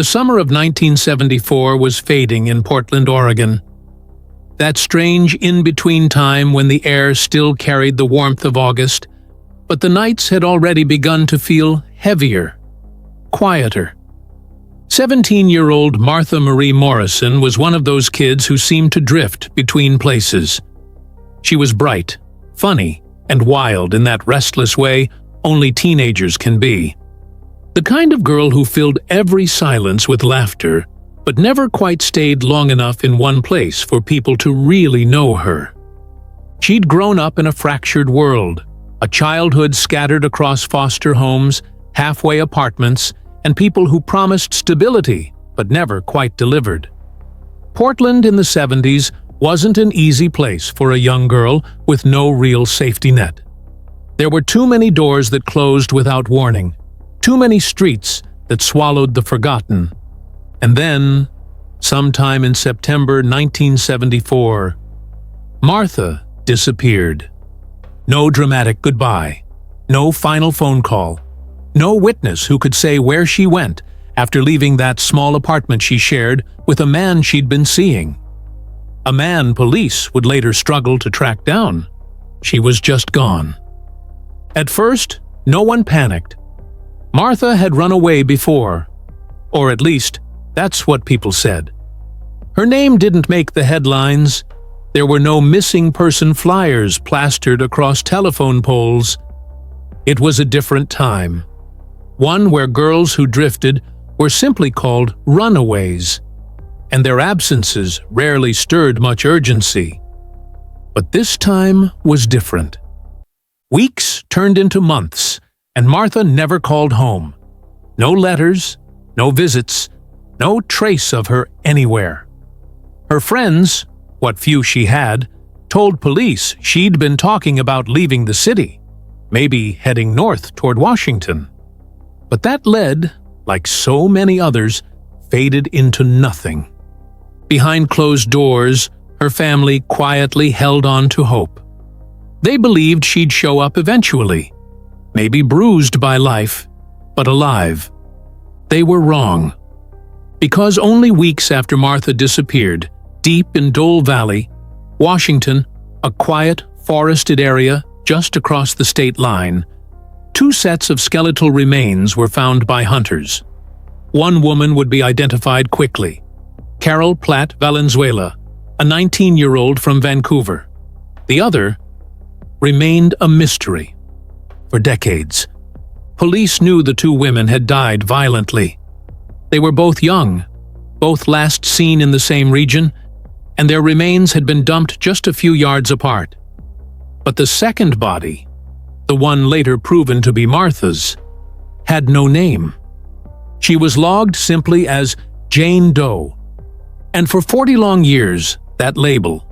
The summer of 1974 was fading in Portland, Oregon. That strange in-between time when the air still carried the warmth of August, but the nights had already begun to feel heavier, quieter. 17-year-old Martha Marie Morrison was one of those kids who seemed to drift between places. She was bright, funny, and wild in that restless way only teenagers can be. The kind of girl who filled every silence with laughter, but never quite stayed long enough in one place for people to really know her. She'd grown up in a fractured world, a childhood scattered across foster homes, halfway apartments, and people who promised stability but never quite delivered. Portland in the 70s wasn't an easy place for a young girl with no real safety net. There were too many doors that closed without warning, too many streets that swallowed the forgotten. And then, sometime in September 1974, Martha disappeared. No dramatic goodbye, no final phone call, no witness who could say where she went after leaving that small apartment she shared with a man she'd been seeing. A man police would later struggle to track down. She was just gone. At first, no one panicked. Martha had run away before, or at least, that's what people said. Her name didn't make the headlines. There were no missing person flyers plastered across telephone poles. It was a different time. One where girls who drifted were simply called runaways, and their absences rarely stirred much urgency. But this time was different. Weeks turned into months, and Martha never called home. No letters, no visits, no trace of her anywhere. Her friends, what few she had, told police she'd been talking about leaving the city, maybe heading north toward Washington. But that lead, like so many others, faded into nothing. Behind closed doors, her family quietly held on to hope. They believed she'd show up eventually, maybe bruised by life, but alive. They were wrong. Because only weeks after Martha disappeared, deep in Dole Valley, Washington, a quiet, forested area just across the state line, two sets of skeletal remains were found by hunters. One woman would be identified quickly, Carol Platt Valenzuela, a 19-year-old from Vancouver. The other remained a mystery. For decades, police knew the two women had died violently. They were both young, both last seen in the same region, and their remains had been dumped just a few yards apart. But the second body, the one later proven to be Martha's, had no name. She was logged simply as Jane Doe. And for 40 long years, that label,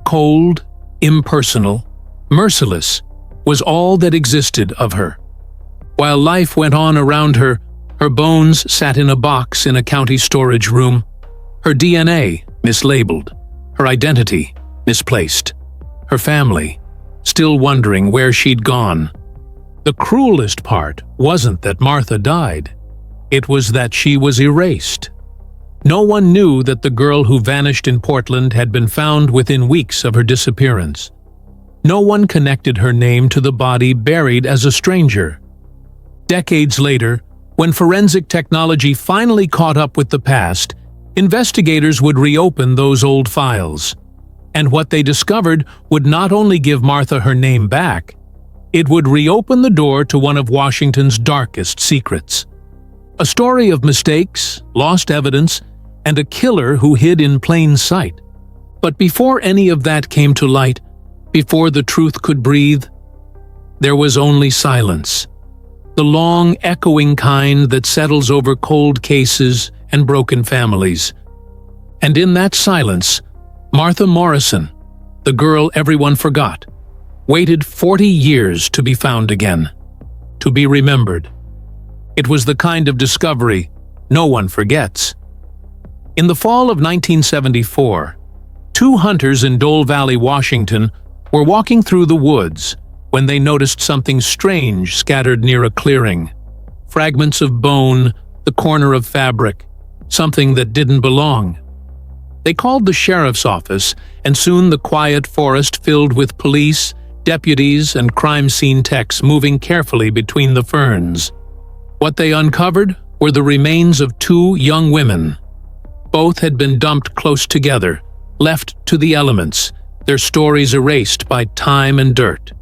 cold, impersonal, merciless, was all that existed of her. While life went on around her, her bones sat in a box in a county storage room, her DNA mislabeled, her identity misplaced, her family still wondering where she'd gone. The cruelest part wasn't that Martha died. It was that she was erased. No one knew that the girl who vanished in Portland had been found within weeks of her disappearance. No one connected her name to the body buried as a stranger. Decades later, when forensic technology finally caught up with the past, investigators would reopen those old files. And what they discovered would not only give Martha her name back, it would reopen the door to one of Washington's darkest secrets. A story of mistakes, lost evidence, and a killer who hid in plain sight. But before any of that came to light, before the truth could breathe, there was only silence. The long, echoing kind that settles over cold cases and broken families. And in that silence, Martha Morrison, the girl everyone forgot, waited 40 years to be found again, to be remembered. It was the kind of discovery no one forgets. In the fall of 1974, two hunters in Dole Valley, Washington, were walking through the woods when they noticed something strange scattered near a clearing. Fragments of bone, the corner of fabric, something that didn't belong. They called the sheriff's office, and soon the quiet forest filled with police, deputies, and crime scene techs moving carefully between the ferns. What they uncovered were the remains of two young women. Both had been dumped close together, left to the elements, their stories erased by time and dirt.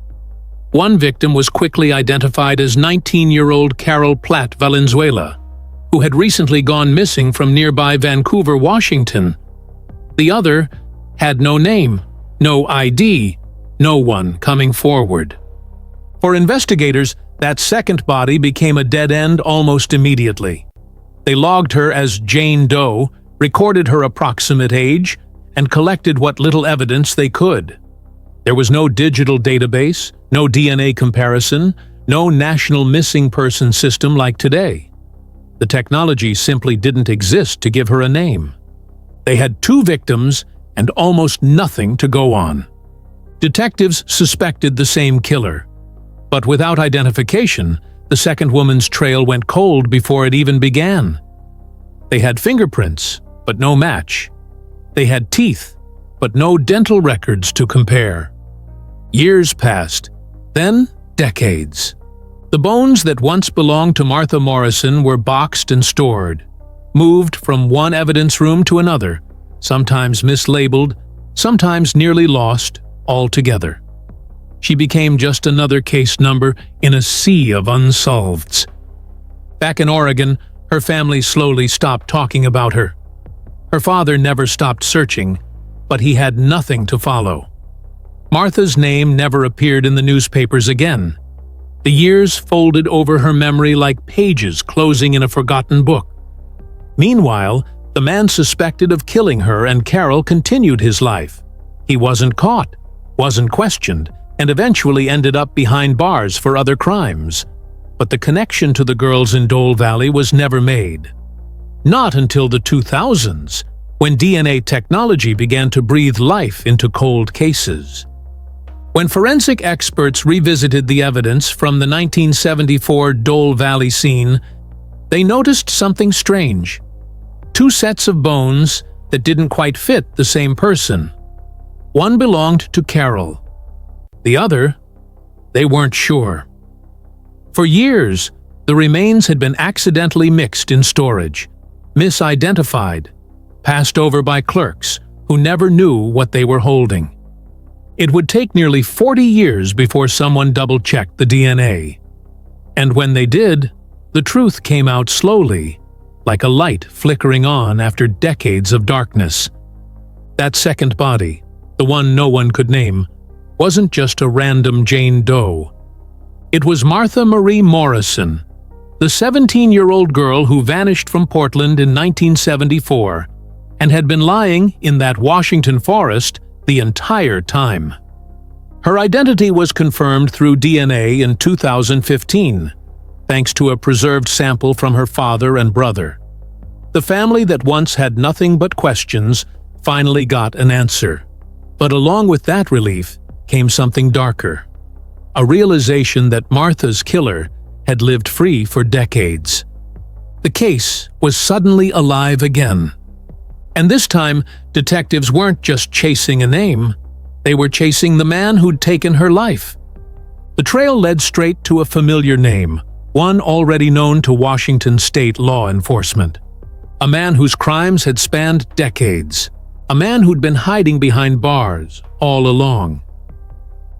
One victim was quickly identified as 19-year-old Carol Platt Valenzuela, who had recently gone missing from nearby Vancouver, Washington. The other had no name, no ID, no one coming forward. For investigators, that second body became a dead end almost immediately. They logged her as Jane Doe, recorded her approximate age, and collected what little evidence they could. There was no digital database, no DNA comparison, no national missing person system like today. The technology simply didn't exist to give her a name. They had two victims and almost nothing to go on. Detectives suspected the same killer, but without identification, the second woman's trail went cold before it even began. They had fingerprints, but no match. They had teeth, but no dental records to compare. Years passed, then decades. The bones that once belonged to Martha Morrison were boxed and stored, moved from one evidence room to another, sometimes mislabeled, sometimes nearly lost altogether. She became just another case number in a sea of unsolveds. Back in Oregon, her family slowly stopped talking about her. Her father never stopped searching, but he had nothing to follow. Martha's name never appeared in the newspapers again. The years folded over her memory like pages closing in a forgotten book. Meanwhile, the man suspected of killing her and Carol continued his life. He wasn't caught, wasn't questioned, and eventually ended up behind bars for other crimes. But the connection to the girls in Dole Valley was never made. Not until the 2000s, when DNA technology began to breathe life into cold cases. When forensic experts revisited the evidence from the 1974 Dole Valley scene, they noticed something strange. Two sets of bones that didn't quite fit the same person. One belonged to Carol. The other, they weren't sure. For years, the remains had been accidentally mixed in storage, misidentified, passed over by clerks who never knew what they were holding. It would take nearly 40 years before someone double-checked the DNA. And when they did, the truth came out slowly, like a light flickering on after decades of darkness. That second body, the one no one could name, wasn't just a random Jane Doe. It was Martha Marie Morrison, the 17-year-old girl who vanished from Portland in 1974 and had been lying in that Washington forest the entire time. Her identity was confirmed through DNA in 2015, thanks to a preserved sample from her father and brother. The family that once had nothing but questions finally got an answer. But along with that relief came something darker. A realization that Martha's killer had lived free for decades. The case was suddenly alive again. And this time, detectives weren't just chasing a name, they were chasing the man who'd taken her life. The trail led straight to a familiar name, one already known to Washington state law enforcement. A man whose crimes had spanned decades. A man who'd been hiding behind bars all along.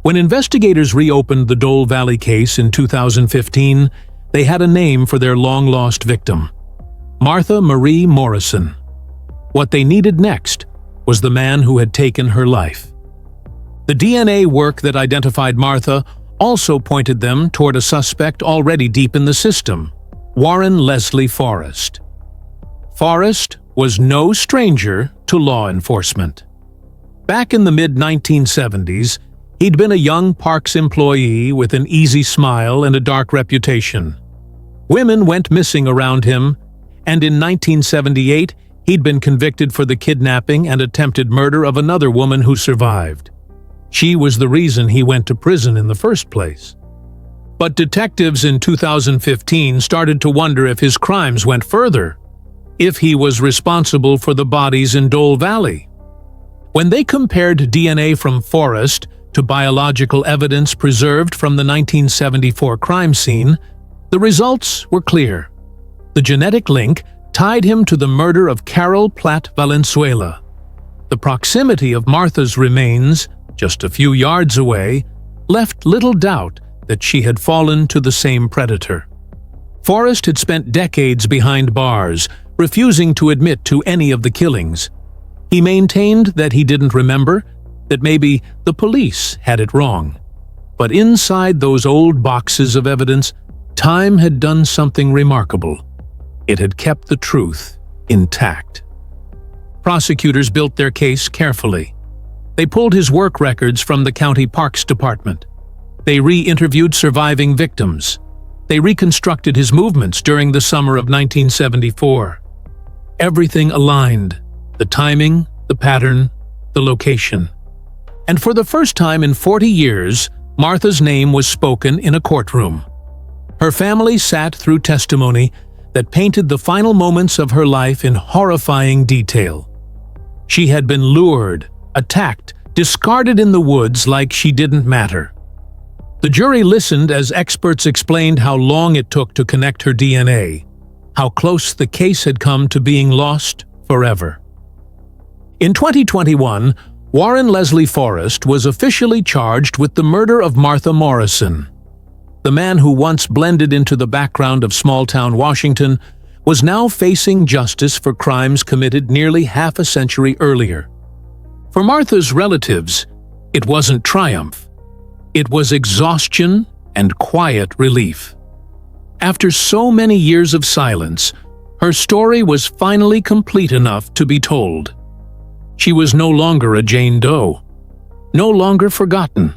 When investigators reopened the Dole Valley case in 2015, they had a name for their long-lost victim: Martha Marie Morrison. What they needed next was the man who had taken her life. The DNA work that identified Martha also pointed them toward a suspect already deep in the system: Warren Leslie Forrest. Forrest was no stranger to law enforcement. Back in the mid-1970s, he'd been a young Parks employee with an easy smile and a dark reputation. Women went missing around him, and in 1978, he'd been convicted for the kidnapping and attempted murder of another woman who survived. She was the reason he went to prison in the first place. But detectives in 2015 started to wonder if his crimes went further. if he was responsible for the bodies in Dole Valley. When they compared DNA from Forrest to biological evidence preserved from the 1974 crime scene, the results were clear. The genetic link tied him to the murder of Carol Platt Valenzuela. The proximity of Martha's remains, just a few yards away, left little doubt that she had fallen to the same predator. Forrest had spent decades behind bars, refusing to admit to any of the killings. He maintained that he didn't remember, that maybe the police had it wrong. But inside those old boxes of evidence, time had done something remarkable. It had kept the truth intact. Prosecutors built their case carefully. They pulled his work records from the county parks department. They re-interviewed surviving victims. They reconstructed his movements during the summer of 1974. Everything aligned: the timing, the pattern, the location. And for the first time in 40 years, Martha's name was spoken in a courtroom. Her family sat through testimony that painted the final moments of her life in horrifying detail. She had been lured, attacked, discarded in the woods like she didn't matter. The jury listened as experts explained how long it took to connect her DNA, how close the case had come to being lost forever. In 2021, Warren Leslie Forrest was officially charged with the murder of Martha Morrison. The man who once blended into the background of small-town Washington was now facing justice for crimes committed nearly half a century earlier. For Martha's relatives, it wasn't triumph. It was exhaustion and quiet relief. After so many years of silence, her story was finally complete enough to be told. She was no longer a Jane Doe, no longer forgotten.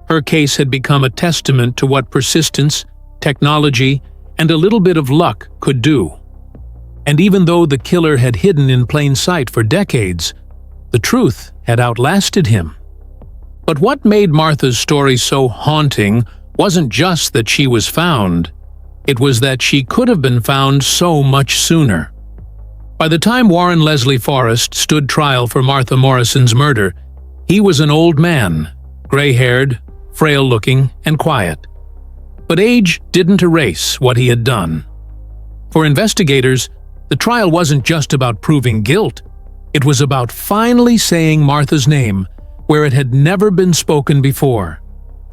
Her case had become a testament to what persistence, technology, and a little bit of luck could do. And even though the killer had hidden in plain sight for decades, the truth had outlasted him. But what made Martha's story so haunting wasn't just that she was found. It was that she could have been found so much sooner. By the time Warren Leslie Forrest stood trial for Martha Morrison's murder, he was an old man, gray-haired, frail-looking, and quiet. But age didn't erase what he had done. For investigators, the trial wasn't just about proving guilt. It was about finally saying Martha's name where it had never been spoken before,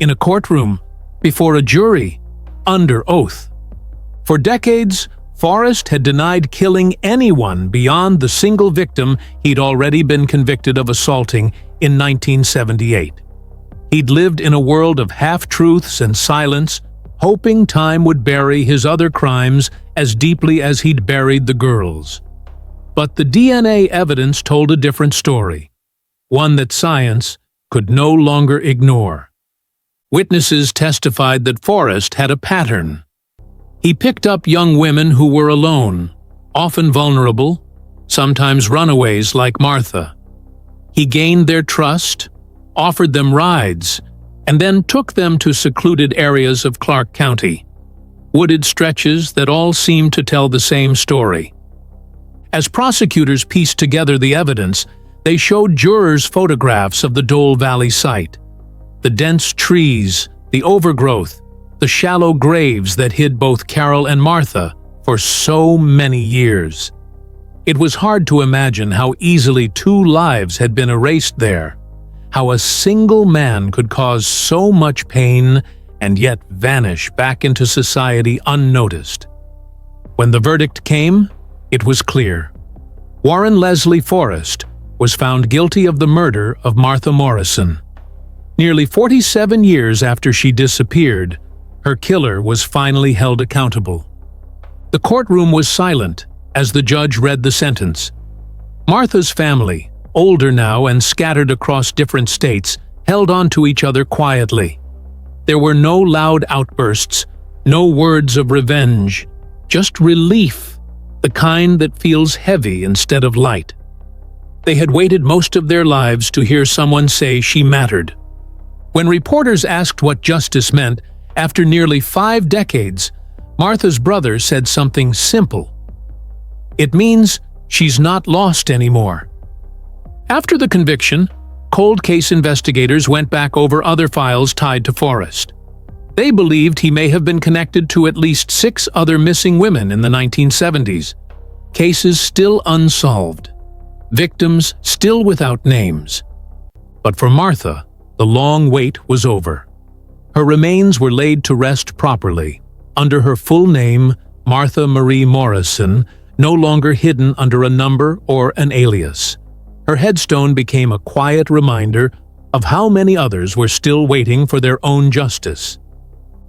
in a courtroom, before a jury, under oath. For decades, Forrest had denied killing anyone beyond the single victim he'd already been convicted of assaulting in 1978. He'd lived in a world of half-truths and silence, hoping time would bury his other crimes as deeply as he'd buried the girls. But the DNA evidence told a different story, one that science could no longer ignore. Witnesses testified that Forrest had a pattern. He picked up young women who were alone, often vulnerable, sometimes runaways like Martha. He gained their trust, offered them rides, and then took them to secluded areas of Clark County, wooded stretches that all seemed to tell the same story. As prosecutors pieced together the evidence, they showed jurors photographs of the Dole Valley site. The dense trees, the overgrowth, the shallow graves that hid both Carol and Martha for so many years. It was hard to imagine how easily 2 lives had been erased there, how a single man could cause so much pain and yet vanish back into society unnoticed. When the verdict came, it was clear. Warren Leslie Forrest was found guilty of the murder of Martha Morrison. Nearly 47 years after she disappeared, her killer was finally held accountable. The courtroom was silent as the judge read the sentence. Martha's family, older now and scattered across different states, held on to each other quietly. There were no loud outbursts, no words of revenge, just relief, the kind that feels heavy instead of light. They had waited most of their lives to hear someone say she mattered. When reporters asked what justice meant, after nearly 5 decades, Martha's brother said something simple. It means she's not lost anymore. After the conviction, cold case investigators went back over other files tied to Forrest. They believed he may have been connected to at least 6 other missing women in the 1970s. Cases still unsolved. Victims still without names. But for Martha, the long wait was over. Her remains were laid to rest properly, under her full name, Martha Marie Morrison, no longer hidden under a number or an alias. Her headstone became a quiet reminder of how many others were still waiting for their own justice.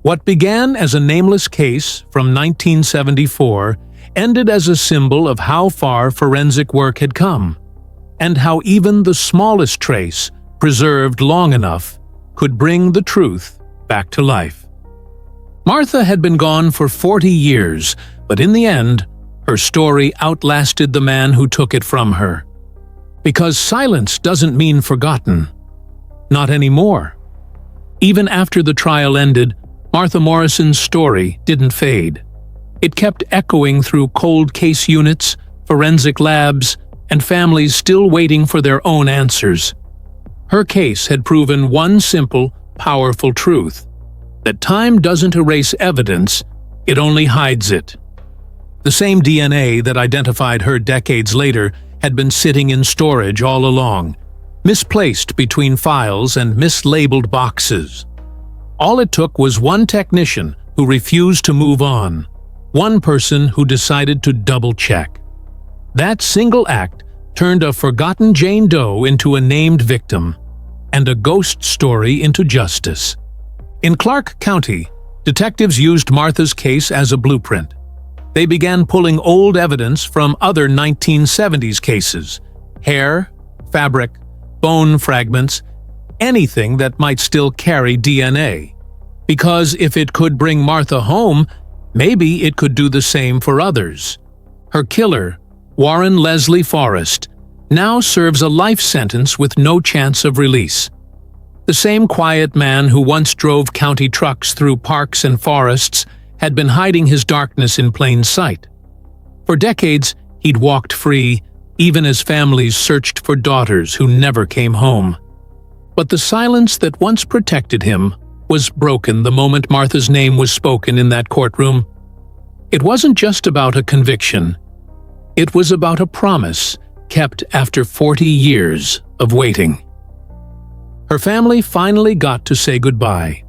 What began as a nameless case from 1974 ended as a symbol of how far forensic work had come, and how even the smallest trace, preserved long enough, could bring the truth back to life. Martha had been gone for 40 years, but in the end, her story outlasted the man who took it from her. Because silence doesn't mean forgotten. Not anymore. Even after the trial ended, Martha Morrison's story didn't fade. It kept echoing through cold case units, forensic labs, and families still waiting for their own answers. Her case had proven one simple, powerful truth: that time doesn't erase evidence, it only hides it. The same DNA that identified her decades later had been sitting in storage all along, misplaced between files and mislabeled boxes. All it took was one technician who refused to move on, one person who decided to double-check. That single act turned a forgotten Jane Doe into a named victim, and a ghost story into justice. In Clark County, detectives used Martha's case as a blueprint. They began pulling old evidence from other 1970s cases: hair, fabric, bone fragments, anything that might still carry DNA. Because if it could bring Martha home, maybe it could do the same for others. Her killer, Warren Leslie Forrest, now serves a life sentence with no chance of release. The same quiet man who once drove county trucks through parks and forests had been hiding his darkness in plain sight. For decades, he'd walked free, even as families searched for daughters who never came home. But the silence that once protected him was broken the moment Martha's name was spoken in that courtroom. It wasn't just about a conviction. It was about a promise kept after 40 years of waiting. Her family finally got to say goodbye.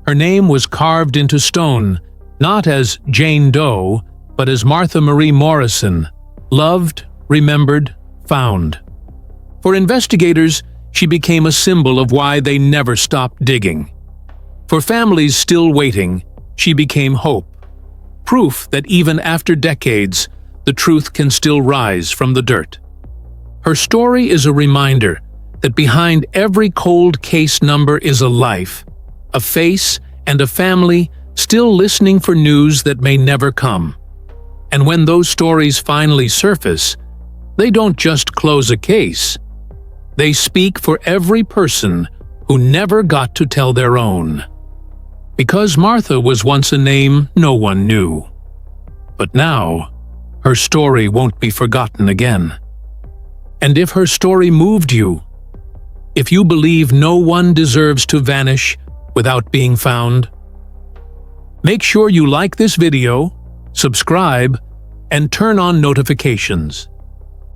Her name was carved into stone, not as Jane Doe, but as Martha Marie Morrison, loved, remembered, found. For investigators, she became a symbol of why they never stopped digging. For families still waiting, she became hope, proof that even after decades, the truth can still rise from the dirt. Her story is a reminder that behind every cold case number is a life, a face, and a family still listening for news that may never come. And when those stories finally surface, they don't just close a case. They speak for every person who never got to tell their own. Because Martha was once a name no one knew. But now, her story won't be forgotten again. And if her story moved you, if you believe no one deserves to vanish without being found, make sure you like this video, subscribe, and turn on notifications.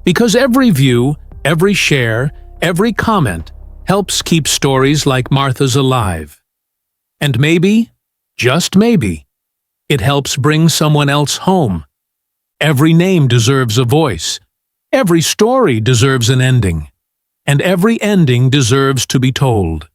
Because every view, every share, every comment helps keep stories like Martha's alive. And maybe, just maybe, it helps bring someone else home. Every name deserves a voice. Every story deserves an ending. And every ending deserves to be told.